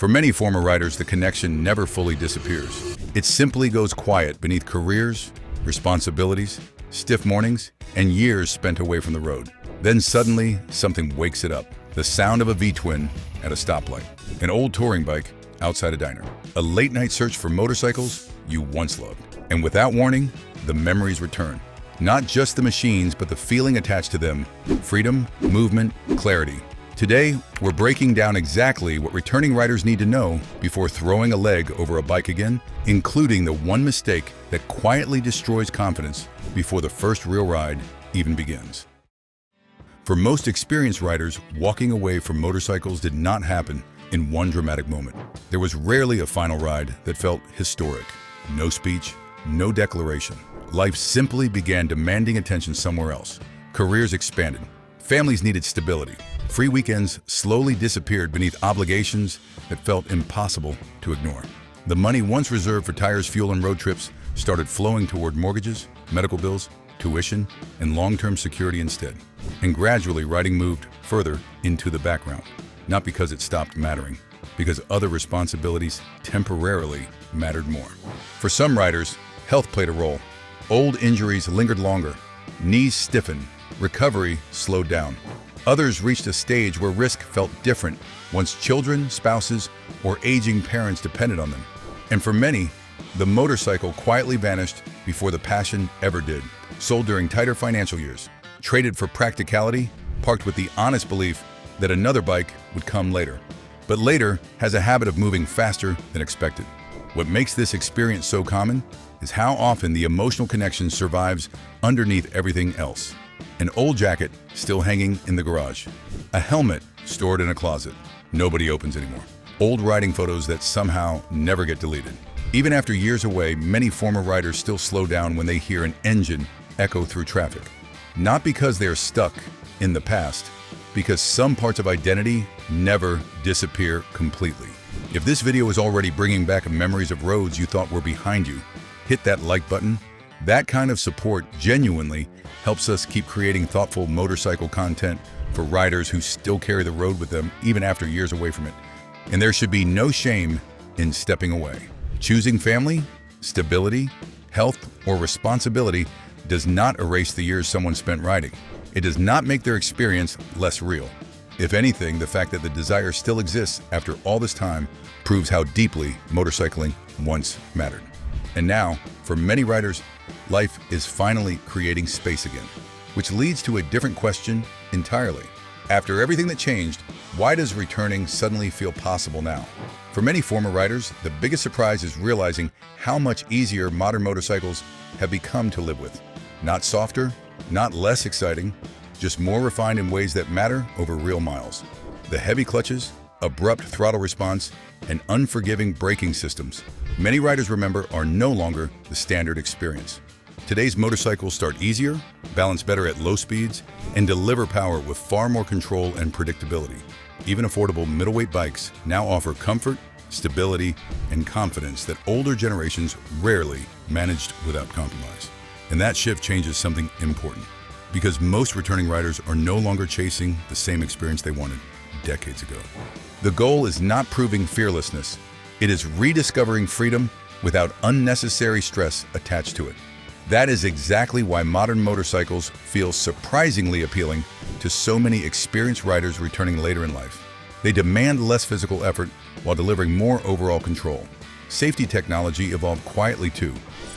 For many former riders, the connection never fully disappears. It simply goes quiet beneath careers, responsibilities, stiff mornings, and years spent away from the road. Then suddenly, something wakes it up. The sound of a V-twin at a stoplight, an old touring bike outside a diner, a late-night search for motorcycles you once loved. And without warning, the memories return. Not just the machines, but the feeling attached to them: freedom, movement, clarity. Today, we're breaking down exactly what returning riders need to know before throwing a leg over a bike again, including the one mistake that quietly destroys confidence before the first real ride even begins. For most experienced riders, walking away from motorcycles did not happen in one dramatic moment. There was rarely a final ride that felt historic. No speech, no declaration. Life simply began demanding attention somewhere else. Careers expanded. Families needed stability. Free weekends slowly disappeared beneath obligations that felt impossible to ignore. The money once reserved for tires, fuel, and road trips started flowing toward mortgages, medical bills, tuition, and long-term security instead. And gradually, riding moved further into the background. Not because it stopped mattering, because other responsibilities temporarily mattered more. For some riders, health played a role. Old injuries lingered longer. Knees stiffened. Recovery slowed down. Others reached a stage where risk felt different once children, spouses, or aging parents depended on them. And for many, the motorcycle quietly vanished before the passion ever did. Sold during tighter financial years, traded for practicality, parked with the honest belief that another bike would come later. But later has a habit of moving faster than expected. What makes this experience so common is how often the emotional connection survives underneath everything else. An old jacket still hanging in the garage. A helmet stored in a closet nobody opens anymore. Old riding photos that somehow never get deleted. Even after years away, many former riders still slow down when they hear an engine echo through traffic. Not because they are stuck in the past, because some parts of identity never disappear completely. If this video is already bringing back memories of roads you thought were behind you, hit that like button. That kind of support genuinely helps us keep creating thoughtful motorcycle content for riders who still carry the road with them even after years away from it. And there should be no shame in stepping away. Choosing family, stability, health, or responsibility does not erase the years someone spent riding. It does not make their experience less real. If anything, the fact that the desire still exists after all this time proves how deeply motorcycling once mattered. And now, for many riders, life is finally creating space again, which leads to a different question entirely. After everything that changed, why does returning suddenly feel possible now? For many former riders, the biggest surprise is realizing how much easier modern motorcycles have become to live with. Not softer, not less exciting, just more refined in ways that matter over real miles. The heavy clutches, abrupt throttle response, and unforgiving braking systems many riders remember are no longer the standard experience. Today's motorcycles start easier, balance better at low speeds, and deliver power with far more control and predictability. Even affordable middleweight bikes now offer comfort, stability, and confidence that older generations rarely managed without compromise. And that shift changes something important, because most returning riders are no longer chasing the same experience they wanted decades ago. The goal is not proving fearlessness. It is rediscovering freedom without unnecessary stress attached to it. That is exactly why modern motorcycles feel surprisingly appealing to so many experienced riders returning later in life. They demand less physical effort while delivering more overall control. Safety technology evolved quietly too.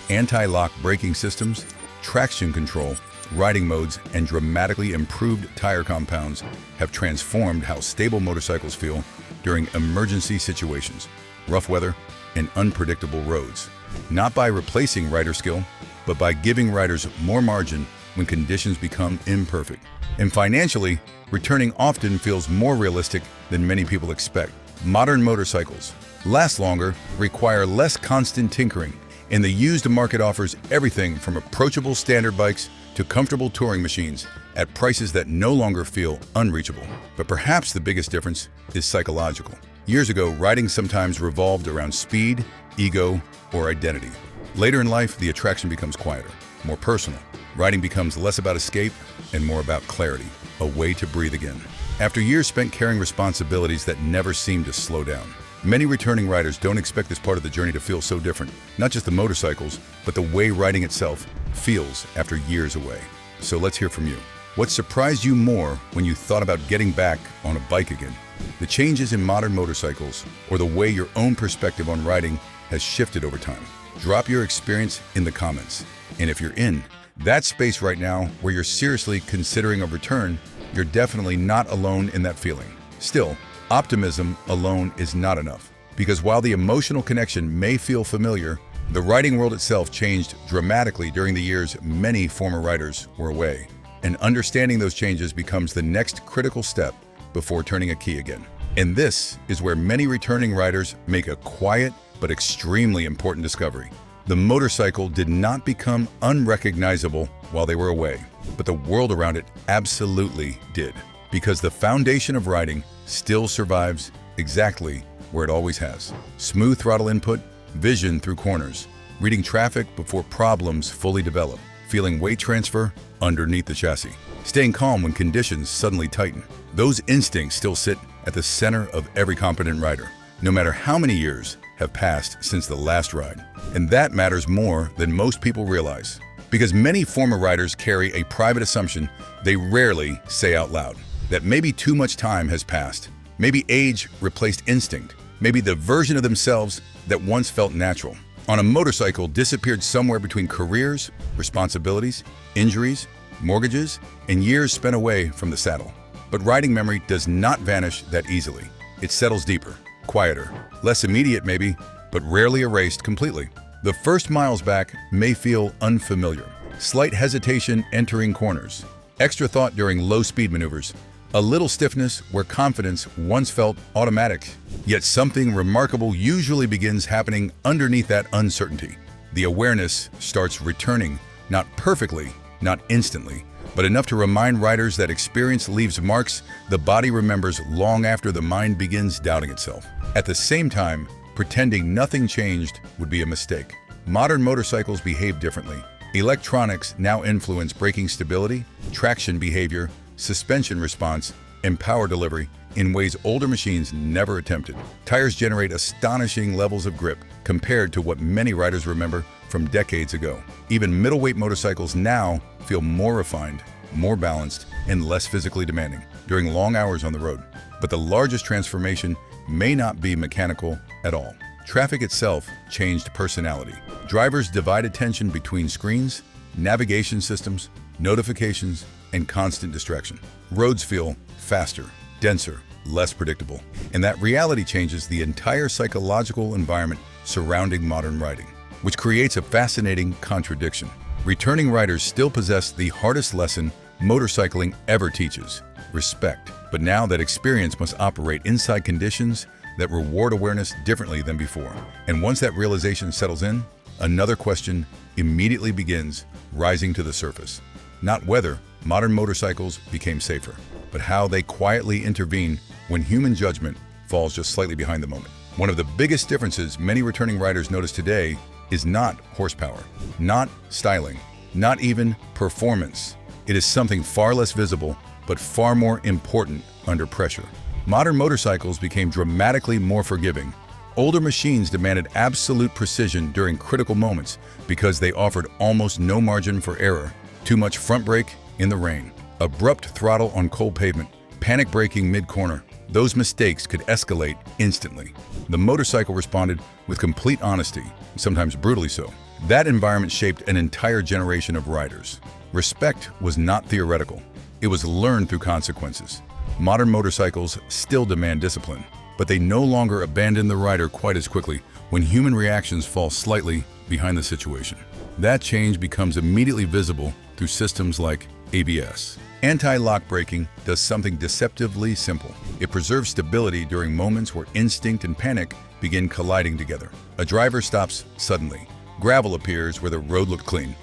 Anti-lock braking systems, traction control, riding modes, and dramatically improved tire compounds have transformed how stable motorcycles feel during emergency situations, rough weather, and unpredictable roads. Not by replacing rider skill, but by giving riders more margin when conditions become imperfect. And financially, returning often feels more realistic than many people expect. Modern motorcycles last longer, require less constant tinkering, and the used market offers everything from approachable standard bikes to comfortable touring machines at prices that no longer feel unreachable. But perhaps the biggest difference is psychological. Years ago, riding sometimes revolved around speed, ego, or identity. Later in life, the attraction becomes quieter, more personal. Riding becomes less about escape and more about clarity, a way to breathe again. After years spent carrying responsibilities that never seemed to slow down, Many returning riders don't expect this part of the journey to feel so different. Not just the motorcycles, but the way riding itself feels after years away. So let's hear from you. What surprised you more when you thought about getting back on a bike again? The changes in modern motorcycles, or the way your own perspective on riding has shifted over time? Drop your experience in the comments. And if you're in that space right now where you're seriously considering a return, you're definitely not alone in that feeling. Still, optimism alone is not enough, because while the emotional connection may feel familiar, the riding world itself changed dramatically during the years many former riders were away. And understanding those changes becomes the next critical step before turning a key again. And this is where many returning riders make a quiet but extremely important discovery. The motorcycle did not become unrecognizable while they were away, but the world around it absolutely did, because the foundation of riding still survives exactly where it always has. Smooth throttle input, vision through corners, reading traffic before problems fully develop, feeling weight transfer underneath the chassis, staying calm when conditions suddenly tighten. Those instincts still sit at the center of every competent rider, no matter how many years have passed since the last ride. And that matters more than most people realize, because many former riders carry a private assumption they rarely say out loud, that maybe too much time has passed, maybe age replaced instinct, maybe the version of themselves that once felt natural on a motorcycle disappeared somewhere between careers, responsibilities, injuries, mortgages, and years spent away from the saddle. But riding memory does not vanish that easily. It settles deeper, quieter, less immediate maybe, but rarely erased completely. The first miles back may feel unfamiliar. Slight hesitation entering corners, extra thought during low-speed maneuvers, a little stiffness where confidence once felt automatic. Yet something remarkable usually begins happening underneath that uncertainty. The awareness starts returning, not perfectly, not instantly, but enough to remind riders that experience leaves marks the body remembers long after the mind begins doubting itself. At the same time, pretending nothing changed would be a mistake. Modern motorcycles behave differently. Electronics now influence braking stability, traction behavior, suspension response, and power delivery in ways older machines never attempted. Tires generate astonishing levels of grip compared to what many riders remember from decades ago. Even middleweight motorcycles now feel more refined, more balanced, and less physically demanding during long hours on the road. But the largest transformation may not be mechanical at all. Traffic itself changed personality. Drivers divide attention between screens, navigation systems, notifications, and constant distraction. Roads feel faster, denser, less predictable. And that reality changes the entire psychological environment surrounding modern riding, which creates a fascinating contradiction. Returning riders still possess the hardest lesson motorcycling ever teaches: respect. But now that experience must operate inside conditions that reward awareness differently than before. And once that realization settles in, another question immediately begins rising to the surface. Not whether modern motorcycles became safer, but how they quietly intervene when human judgment falls just slightly behind the moment. One of the biggest differences many returning riders notice today is not horsepower, not styling, not even performance. It is something far less visible, but far more important under pressure. Modern motorcycles became dramatically more forgiving. Older machines demanded absolute precision during critical moments because they offered almost no margin for error. Too much front brake in the rain, abrupt throttle on cold pavement, panic braking mid-corner. Those mistakes could escalate instantly. The motorcycle responded with complete honesty, sometimes brutally so. That environment shaped an entire generation of riders. Respect was not theoretical. It was learned through consequences. Modern motorcycles still demand discipline, but they no longer abandon the rider quite as quickly when human reactions fall slightly behind the situation. That change becomes immediately visible through systems like ABS. Anti-lock braking does something deceptively simple. It preserves stability during moments where instinct and panic begin colliding together. A driver stops suddenly. Gravel appears where the road looked clean.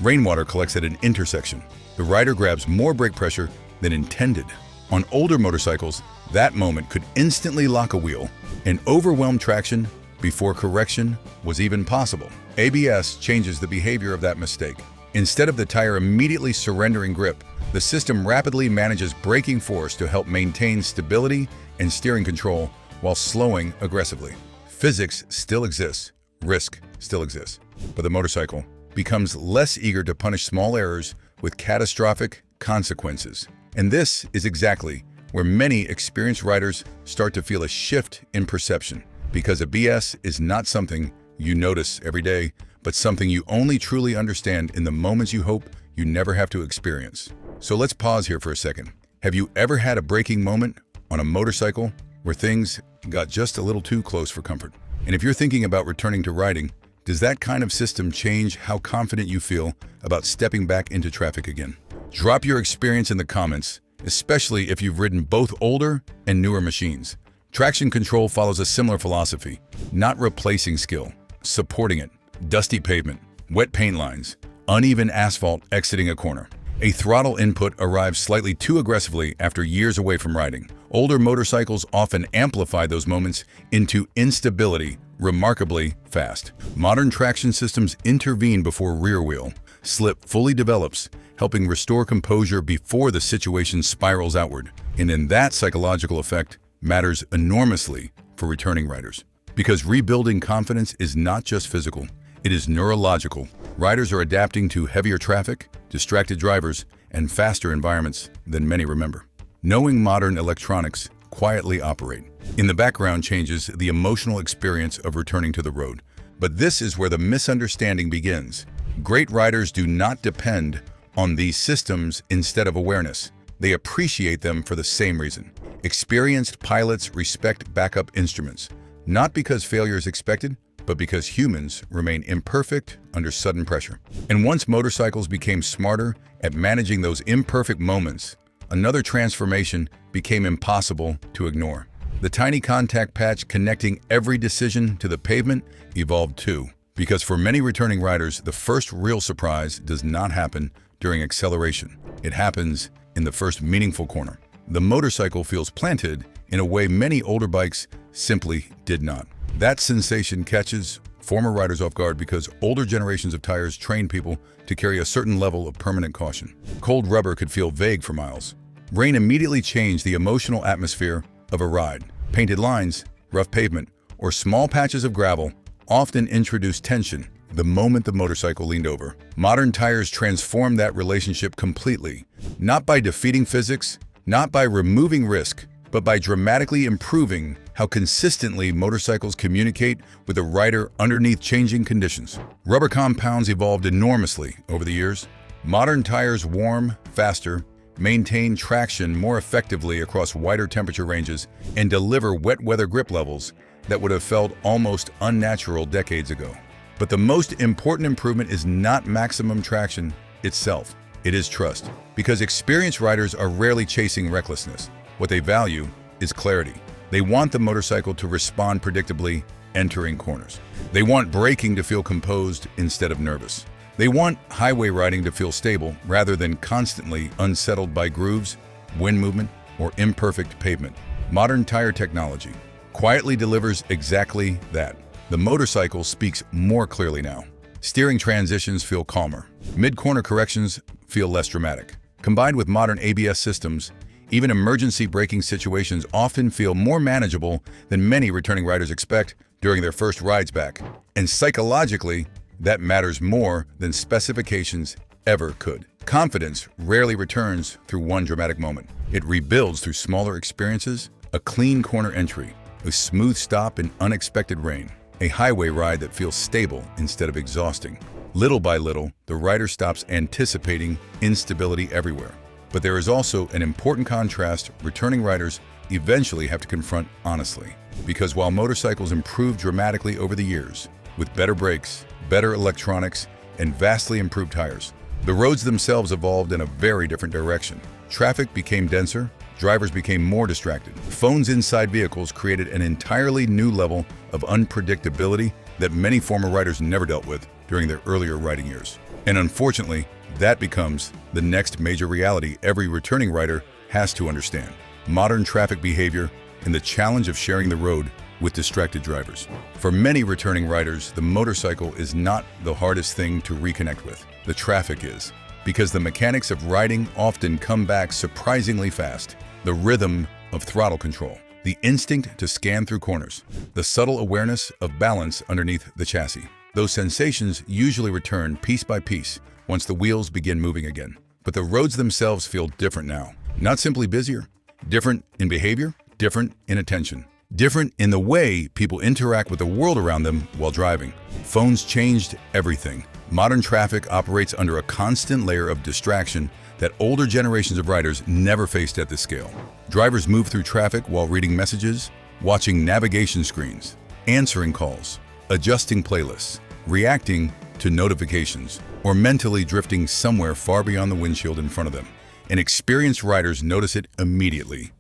Rainwater collects at an intersection. The rider grabs more brake pressure than intended. On older motorcycles, that moment could instantly lock a wheel and overwhelm traction before correction was even possible. ABS changes the behavior of that mistake. Instead of the tire immediately surrendering grip, the system rapidly manages braking force to help maintain stability and steering control while slowing aggressively. Physics still exists, risk still exists, but the motorcycle becomes less eager to punish small errors with catastrophic consequences. And this is exactly where many experienced riders start to feel a shift in perception, because a BS is not something you notice every day, but something you only truly understand in the moments you hope you never have to experience. So let's pause here for a second. Have you ever had a breaking moment on a motorcycle where things got just a little too close for comfort? And if you're thinking about returning to riding, does that kind of system change how confident you feel about stepping back into traffic again? Drop your experience in the comments, especially if you've ridden both older and newer machines. Traction control follows a similar philosophy, not replacing skill, supporting it. Dusty pavement, wet paint lines, uneven asphalt exiting a corner. A throttle input arrives slightly too aggressively after years away from riding. Older motorcycles often amplify those moments into instability remarkably fast. Modern traction systems intervene before rear wheel slip fully develops, helping restore composure before the situation spirals outward. And in that psychological effect matters enormously for returning riders. Because rebuilding confidence is not just physical, it is neurological. Riders are adapting to heavier traffic, distracted drivers, and faster environments than many remember. Knowing modern electronics quietly operate in the background changes the emotional experience of returning to the road. But this is where the misunderstanding begins. Great riders do not depend on these systems instead of awareness. They appreciate them for the same reason. Experienced pilots respect backup instruments, not because failure is expected, but because humans remain imperfect under sudden pressure. And once motorcycles became smarter at managing those imperfect moments, another transformation became impossible to ignore. The tiny contact patch connecting every decision to the pavement evolved too. Because for many returning riders, the first real surprise does not happen during acceleration. It happens in the first meaningful corner. The motorcycle feels planted in a way many older bikes simply did not. That sensation catches former riders off guard because older generations of tires trained people to carry a certain level of permanent caution. Cold rubber could feel vague for miles. Rain immediately changed the emotional atmosphere of a ride. Painted lines, rough pavement, or small patches of gravel often introduced tension the moment the motorcycle leaned over. Modern tires transformed that relationship completely, not by defeating physics, not by removing risk, but by dramatically improving how consistently motorcycles communicate with the rider underneath changing conditions. Rubber compounds evolved enormously over the years. Modern tires warm faster, maintain traction more effectively across wider temperature ranges, and deliver wet weather grip levels that would have felt almost unnatural decades ago. But the most important improvement is not maximum traction itself. It is trust. Because experienced riders are rarely chasing recklessness. What they value is clarity. They want the motorcycle to respond predictably entering corners. They want braking to feel composed instead of nervous. They want highway riding to feel stable rather than constantly unsettled by grooves, wind movement, or imperfect pavement. Modern tire technology quietly delivers exactly that. The motorcycle speaks more clearly now. Steering transitions feel calmer. Mid-corner corrections feel less dramatic. Combined with modern ABS systems, even emergency braking situations often feel more manageable than many returning riders expect during their first rides back. And psychologically, that matters more than specifications ever could. Confidence rarely returns through one dramatic moment. It rebuilds through smaller experiences, a clean corner entry, a smooth stop in unexpected rain, a highway ride that feels stable instead of exhausting. Little by little, the rider stops anticipating instability everywhere. But there is also an important contrast returning riders eventually have to confront honestly. Because while motorcycles improved dramatically over the years, with better brakes, better electronics, and vastly improved tires, the roads themselves evolved in a very different direction. Traffic became denser, drivers became more distracted. Phones inside vehicles created an entirely new level of unpredictability that many former riders never dealt with during their earlier riding years. And unfortunately, that becomes the next major reality every returning rider has to understand: modern traffic behavior and the challenge of sharing the road with distracted drivers. For many returning riders, the motorcycle is not the hardest thing to reconnect with. The traffic is, because the mechanics of riding often come back surprisingly fast. The rhythm of throttle control, the instinct to scan through corners, the subtle awareness of balance underneath the chassis. Those sensations usually return piece by piece once the wheels begin moving again. But the roads themselves feel different now. Not simply busier, different in behavior, different in attention, different in the way people interact with the world around them while driving. Phones changed everything. Modern traffic operates under a constant layer of distraction that older generations of riders never faced at this scale. Drivers move through traffic while reading messages, watching navigation screens, answering calls, adjusting playlists, reacting to notifications, or mentally drifting somewhere far beyond the windshield in front of them. And experienced riders notice it immediately.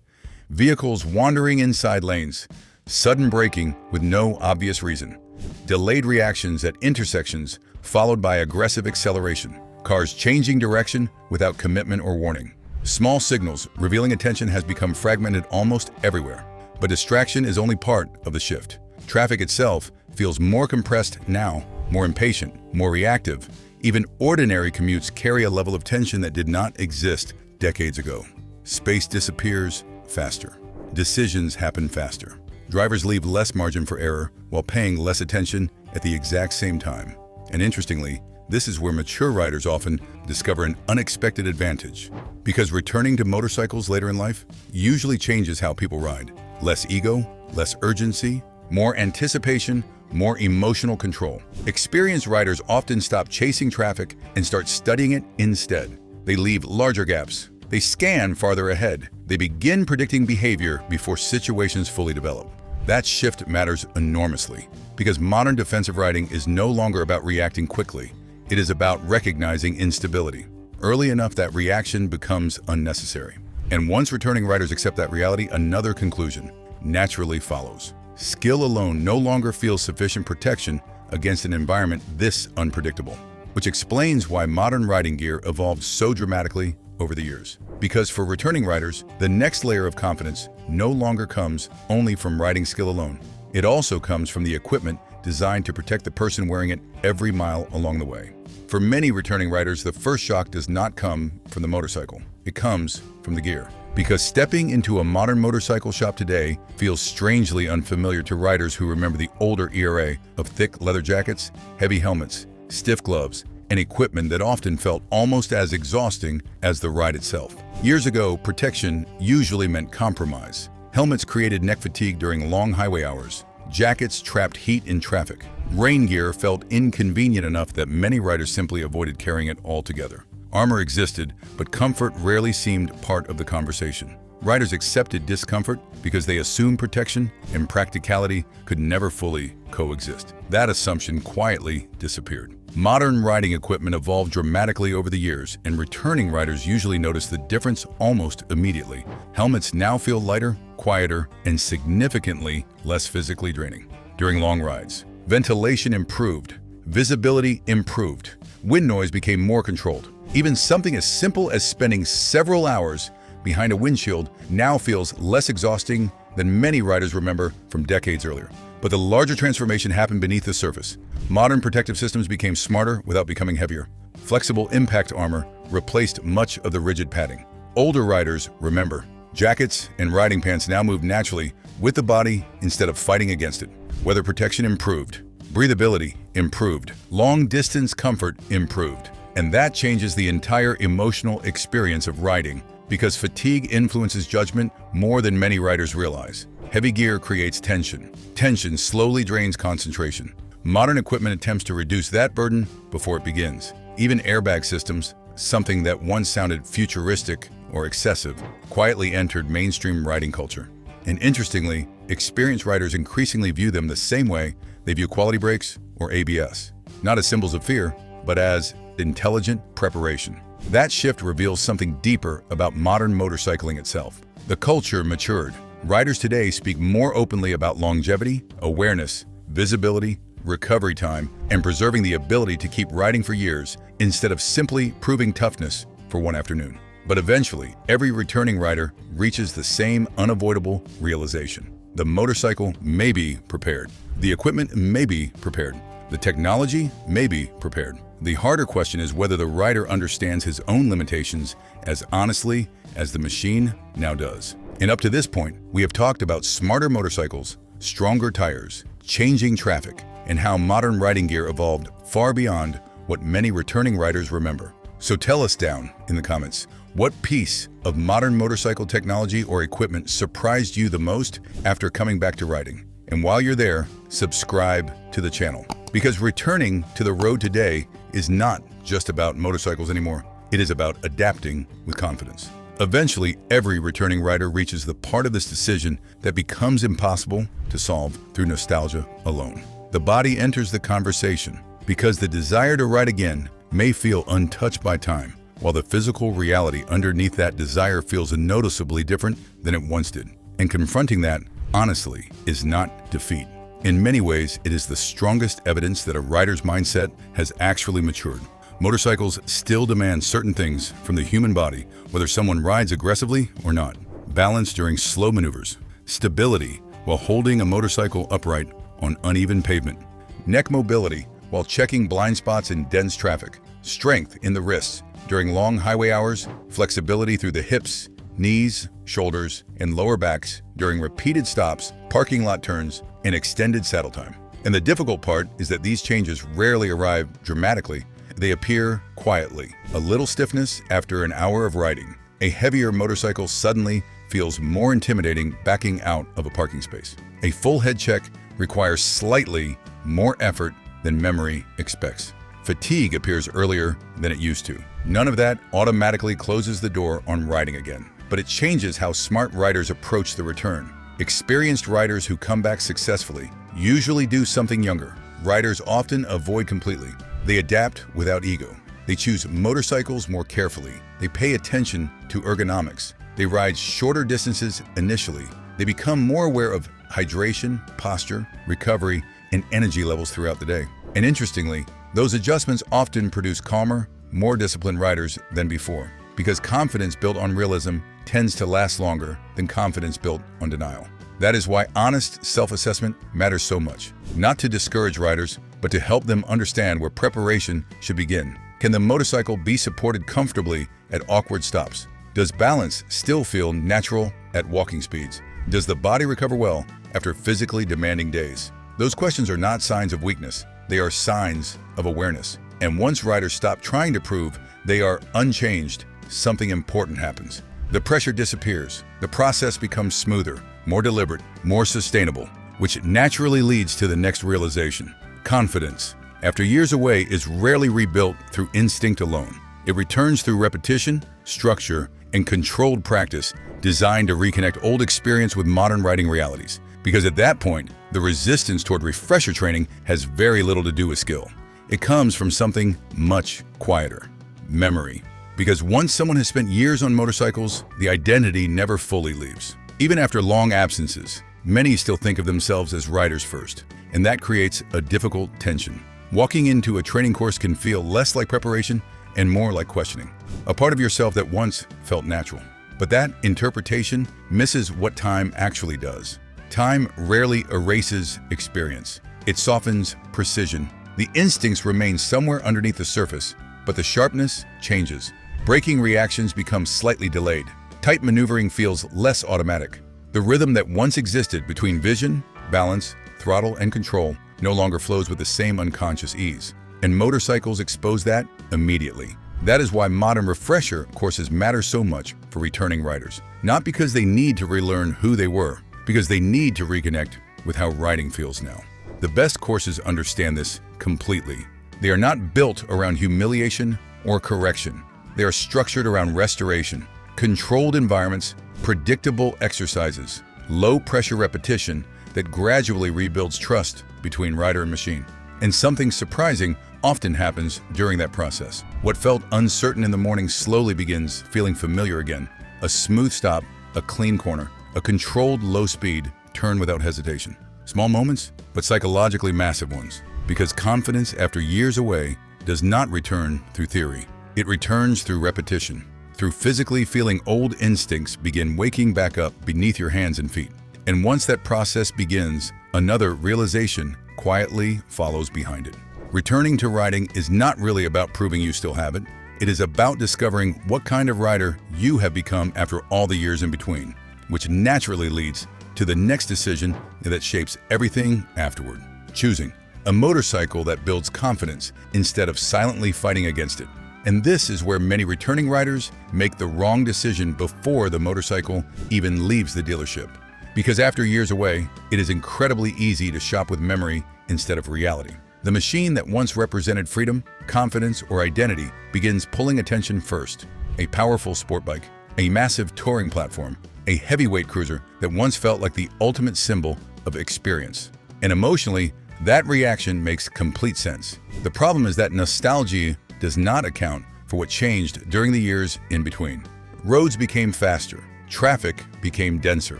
Vehicles wandering inside lanes, sudden braking with no obvious reason, delayed reactions at intersections followed by aggressive acceleration, cars changing direction without commitment or warning. Small signals revealing attention has become fragmented almost everywhere. But distraction is only part of the shift. Traffic itself feels more compressed now, more impatient, more reactive. Even ordinary commutes carry a level of tension that did not exist decades ago. Space disappears faster. Decisions happen faster. Drivers leave less margin for error while paying less attention at the exact same time. And interestingly, this is where mature riders often discover an unexpected advantage. Because returning to motorcycles later in life usually changes how people ride. Less ego, less urgency, more anticipation, more emotional control. Experienced riders often stop chasing traffic and start studying it instead. They leave larger gaps. They scan farther ahead. They begin predicting behavior before situations fully develop. That shift matters enormously because modern defensive riding is no longer about reacting quickly. It is about recognizing instability early enough that reaction becomes unnecessary. And once returning riders accept that reality, another conclusion naturally follows. Skill alone no longer feels sufficient protection against an environment this unpredictable, which explains why modern riding gear evolved so dramatically over the years. Because for returning riders, the next layer of confidence no longer comes only from riding skill alone. It also comes from the equipment designed to protect the person wearing it every mile along the way. For many returning riders, the first shock does not come from the motorcycle. It comes from the gear. Because stepping into a modern motorcycle shop today feels strangely unfamiliar to riders who remember the older era of thick leather jackets, heavy helmets, stiff gloves, and equipment that often felt almost as exhausting as the ride itself. Years ago, protection usually meant compromise. Helmets created neck fatigue during long highway hours. Jackets trapped heat in traffic. Rain gear felt inconvenient enough that many riders simply avoided carrying it altogether. Armor existed, but comfort rarely seemed part of the conversation. Riders accepted discomfort because they assumed protection and practicality could never fully coexist. That assumption quietly disappeared. Modern riding equipment evolved dramatically over the years, and returning riders usually notice the difference almost immediately. Helmets now feel lighter, quieter, and significantly less physically draining. During long rides, ventilation improved, visibility improved, wind noise became more controlled. Even something as simple as spending several hours behind a windshield now feels less exhausting than many riders remember from decades earlier. But the larger transformation happened beneath the surface. Modern protective systems became smarter without becoming heavier. Flexible impact armor replaced much of the rigid padding. Older riders remember. Jackets and riding pants now move naturally with the body instead of fighting against it. Weather protection improved. Breathability improved. Long-distance comfort improved. And that changes the entire emotional experience of riding because fatigue influences judgment more than many riders realize. Heavy gear creates tension. Tension slowly drains concentration. Modern equipment attempts to reduce that burden before it begins. Even airbag systems, something that once sounded futuristic or excessive, quietly entered mainstream riding culture. And interestingly, experienced riders increasingly view them the same way they view quality brakes or ABS, not as symbols of fear, but as intelligent preparation. That shift reveals something deeper about modern motorcycling itself. The culture matured. Riders today speak more openly about longevity, awareness, visibility, recovery time, and preserving the ability to keep riding for years instead of simply proving toughness for one afternoon. But eventually, every returning rider reaches the same unavoidable realization. The motorcycle may be prepared. The equipment may be prepared. The technology may be prepared. The harder question is whether the rider understands his own limitations as honestly as the machine now does. And up to this point, we have talked about smarter motorcycles, stronger tires, changing traffic, and how modern riding gear evolved far beyond what many returning riders remember. So tell us down in the comments, what piece of modern motorcycle technology or equipment surprised you the most after coming back to riding? And while you're there, subscribe to the channel. Because returning to the road today is not just about motorcycles anymore. It is about adapting with confidence. Eventually, every returning rider reaches the part of this decision that becomes impossible to solve through nostalgia alone. The body enters the conversation because the desire to ride again may feel untouched by time, while the physical reality underneath that desire feels noticeably different than it once did. And confronting that, honestly, is not defeat. In many ways, it is the strongest evidence that a rider's mindset has actually matured. Motorcycles still demand certain things from the human body, whether someone rides aggressively or not. Balance during slow maneuvers, stability while holding a motorcycle upright on uneven pavement, neck mobility while checking blind spots in dense traffic, strength in the wrists during long highway hours, flexibility through the hips, knees, shoulders, and lower backs during repeated stops, parking lot turns, and extended saddle time. And the difficult part is that these changes rarely arrive dramatically. They appear quietly. A little stiffness after an hour of riding. A heavier motorcycle suddenly feels more intimidating backing out of a parking space. A full head check requires slightly more effort than memory expects. Fatigue appears earlier than it used to. None of that automatically closes the door on riding again, but it changes how smart riders approach the return. Experienced riders who come back successfully usually do something younger. Riders often avoid completely. They adapt without ego. They choose motorcycles more carefully. They pay attention to ergonomics. They ride shorter distances initially. They become more aware of hydration, posture, recovery, and energy levels throughout the day. And interestingly, those adjustments often produce calmer, more disciplined riders than before, because confidence built on realism tends to last longer than confidence built on denial. That is why honest self-assessment matters so much. Not to discourage riders, but to help them understand where preparation should begin. Can the motorcycle be supported comfortably at awkward stops? Does balance still feel natural at walking speeds? Does the body recover well after physically demanding days? Those questions are not signs of weakness. They are signs of awareness. And once riders stop trying to prove they are unchanged, something important happens. The pressure disappears. The process becomes smoother, more deliberate, more sustainable, which naturally leads to the next realization. Confidence, after years away, is rarely rebuilt through instinct alone. It returns through repetition, structure, and controlled practice designed to reconnect old experience with modern riding realities. Because at that point, the resistance toward refresher training has very little to do with skill. It comes from something much quieter: memory. Because once someone has spent years on motorcycles, the identity never fully leaves. Even after long absences, many still think of themselves as riders first, and that creates a difficult tension. Walking into a training course can feel less like preparation and more like questioning, a part of yourself that once felt natural. But that interpretation misses what time actually does. Time rarely erases experience. It softens precision. The instincts remain somewhere underneath the surface, but the sharpness changes. Braking reactions become slightly delayed. Tight maneuvering feels less automatic. The rhythm that once existed between vision, balance, throttle, and control no longer flows with the same unconscious ease. And motorcycles expose that immediately. That is why modern refresher courses matter so much for returning riders. Not because they need to relearn who they were, because they need to reconnect with how riding feels now. The best courses understand this completely. They are not built around humiliation or correction. They are structured around restoration, controlled environments, predictable exercises, low-pressure repetition that gradually rebuilds trust between rider and machine. And something surprising often happens during that process. What felt uncertain in the morning slowly begins feeling familiar again. A smooth stop, a clean corner, a controlled low-speed turn without hesitation. Small moments, but psychologically massive ones. Because confidence after years away does not return through theory. It returns through repetition, through physically feeling old instincts begin waking back up beneath your hands and feet. And once that process begins, another realization quietly follows behind it. Returning to riding is not really about proving you still have it. It is about discovering what kind of rider you have become after all the years in between. which naturally leads to the next decision that shapes everything afterward. Choosing a motorcycle that builds confidence instead of silently fighting against it. And this is where many returning riders make the wrong decision before the motorcycle even leaves the dealership. Because after years away, it is incredibly easy to shop with memory instead of reality. The machine that once represented freedom, confidence, or identity begins pulling attention first. A powerful sport bike, a massive touring platform, a heavyweight cruiser that once felt like the ultimate symbol of experience. And emotionally, that reaction makes complete sense. The problem is that nostalgia does not account for what changed during the years in between. Roads became faster, traffic became denser,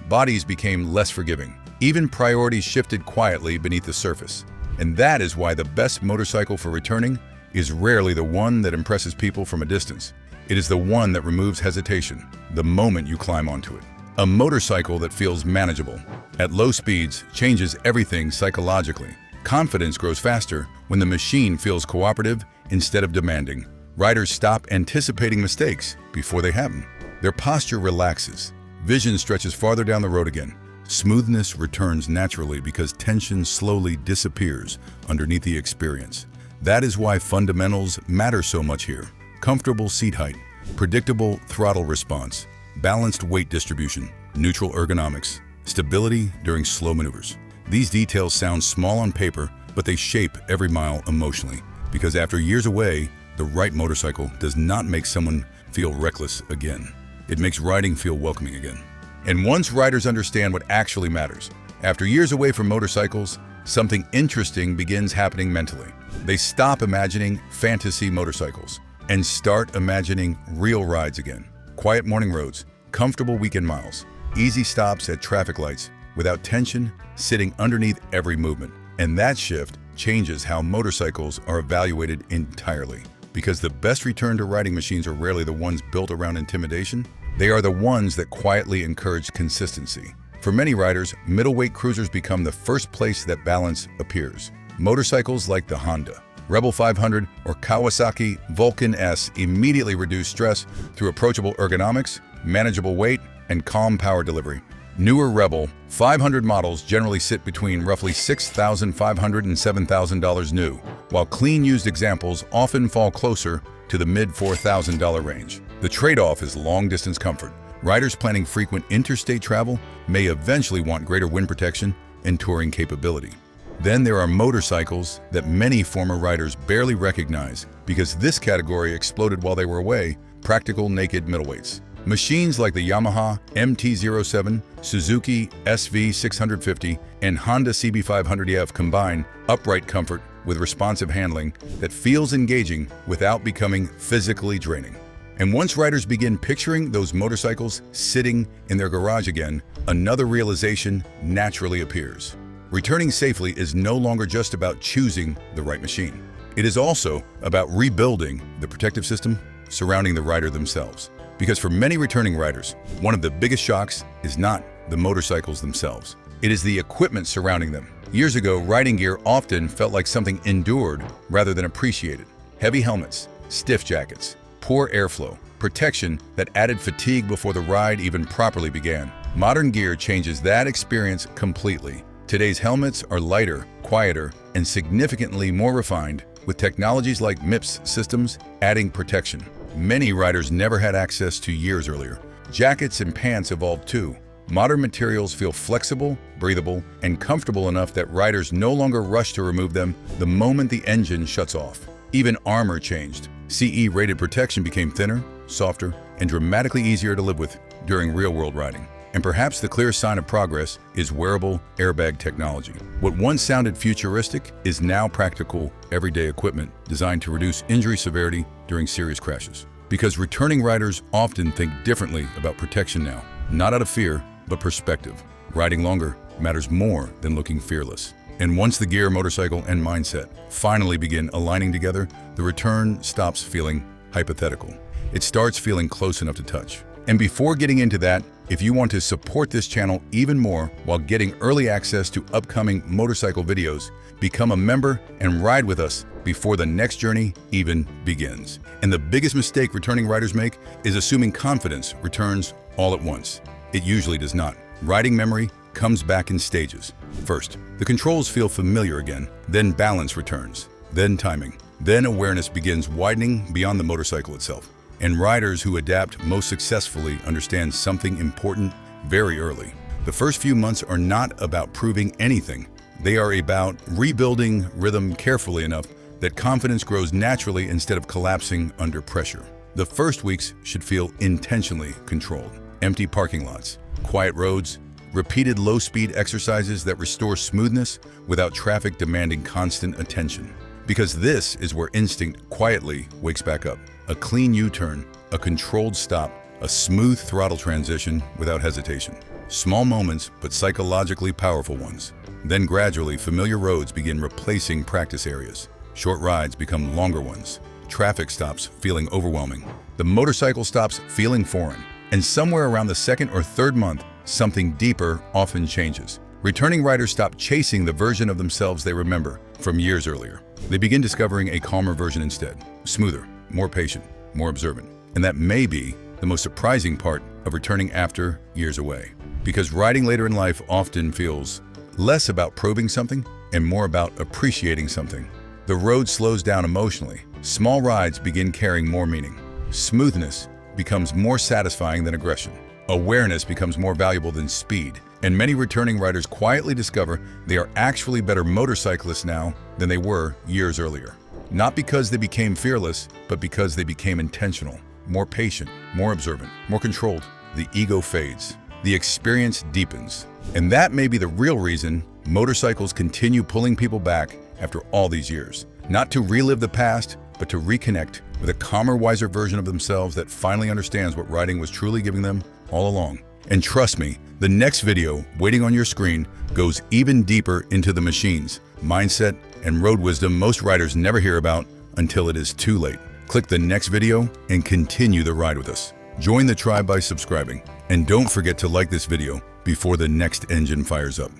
bodies became less forgiving. Even priorities shifted quietly beneath the surface. And that is why the best motorcycle for returning is rarely the one that impresses people from a distance. It is the one that removes hesitation the moment you climb onto it. A motorcycle that feels manageable at low speeds changes everything psychologically. Confidence grows faster when the machine feels cooperative instead of demanding. Riders stop anticipating mistakes before they happen. Their posture relaxes. Vision stretches farther down the road again. Smoothness returns naturally because tension slowly disappears underneath the experience. That is why fundamentals matter so much here. Comfortable seat height, predictable throttle response, balanced weight distribution, neutral ergonomics, stability during slow maneuvers. These details sound small on paper, but they shape every mile emotionally. Because after years away, the right motorcycle does not make someone feel reckless again. It makes riding feel welcoming again. And once riders understand what actually matters, after years away from motorcycles, something interesting begins happening mentally. They stop imagining fantasy motorcycles and start imagining real rides again. Quiet morning roads, comfortable weekend miles, easy stops at traffic lights, without tension sitting underneath every movement. And that shift changes how motorcycles are evaluated entirely. Because the best return to riding machines are rarely the ones built around intimidation. They are the ones that quietly encourage consistency. For many riders, middleweight cruisers become the first place that balance appears. Motorcycles like the Honda Rebel 500 or Kawasaki Vulcan S immediately reduce stress through approachable ergonomics, manageable weight, and calm power delivery. Newer Rebel 500 models generally sit between roughly $6,500 and $7,000 new, while clean used examples often fall closer to the mid-$4,000 range. The trade-off is long-distance comfort. Riders planning frequent interstate travel may eventually want greater wind protection and touring capability. Then there are motorcycles that many former riders barely recognize because this category exploded while they were away: practical naked middleweights. Machines like the Yamaha MT-07, Suzuki SV650, and Honda CB500EF combine upright comfort with responsive handling that feels engaging without becoming physically draining. And once riders begin picturing those motorcycles sitting in their garage again, another realization naturally appears. Returning safely is no longer just about choosing the right machine. It is also about rebuilding the protective system surrounding the rider themselves. Because for many returning riders, one of the biggest shocks is not the motorcycles themselves. It is the equipment surrounding them. Years ago, riding gear often felt like something endured rather than appreciated. Heavy helmets, stiff jackets, poor airflow, protection that added fatigue before the ride even properly began. Modern gear changes that experience completely. Today's helmets are lighter, quieter, and significantly more refined, with technologies like MIPS systems adding protection many riders never had access to years earlier. Jackets and pants evolved too. Modern materials feel flexible, breathable, and comfortable enough that riders no longer rush to remove them the moment the engine shuts off. Even armor changed. CE-rated protection became thinner, softer, and dramatically easier to live with during real-world riding. And perhaps the clear sign of progress is wearable airbag technology. What once sounded futuristic is now practical, everyday equipment designed to reduce injury severity during serious crashes. Because returning riders often think differently about protection now, not out of fear, but perspective. Riding longer matters more than looking fearless. And once the gear, motorcycle, and mindset finally begin aligning together, the return stops feeling hypothetical. It starts feeling close enough to touch. And before getting into that, if you want to support this channel even more while getting early access to upcoming motorcycle videos, become a member and ride with us before the next journey even begins. And the biggest mistake returning riders make is assuming confidence returns all at once. It usually does not. Riding memory comes back in stages. First, the controls feel familiar again, then balance returns, then timing. Then awareness begins widening beyond the motorcycle itself. And riders who adapt most successfully understand something important very early. The first few months are not about proving anything. They are about rebuilding rhythm carefully enough that confidence grows naturally instead of collapsing under pressure. The first weeks should feel intentionally controlled. Empty parking lots, quiet roads, repeated low-speed exercises that restore smoothness without traffic demanding constant attention. Because this is where instinct quietly wakes back up. A clean U-turn, a controlled stop, a smooth throttle transition without hesitation. Small moments, but psychologically powerful ones. Then gradually, familiar roads begin replacing practice areas. Short rides become longer ones. Traffic stops feeling overwhelming. The motorcycle stops feeling foreign. And somewhere around the second or third month, something deeper often changes. Returning riders stop chasing the version of themselves they remember from years earlier. They begin discovering a calmer version instead. Smoother, more patient, more observant. And that may be the most surprising part of returning after years away. Because riding later in life often feels less about proving something and more about appreciating something. The road slows down emotionally. Small rides begin carrying more meaning. Smoothness becomes more satisfying than aggression. Awareness becomes more valuable than speed. And many returning riders quietly discover they are actually better motorcyclists now than they were years earlier. Not because they became fearless, but because they became intentional, more patient, more observant, more controlled. The ego fades. The experience deepens. And that may be the real reason motorcycles continue pulling people back after all these years. Not to relive the past, but to reconnect with a calmer, wiser version of themselves that finally understands what riding was truly giving them all along. And trust me, the next video waiting on your screen goes even deeper into the machines, mindset, and road wisdom most riders never hear about until it is too late. Click the next video and continue the ride with us. Join the tribe by subscribing. And don't forget to like this video before the next engine fires up.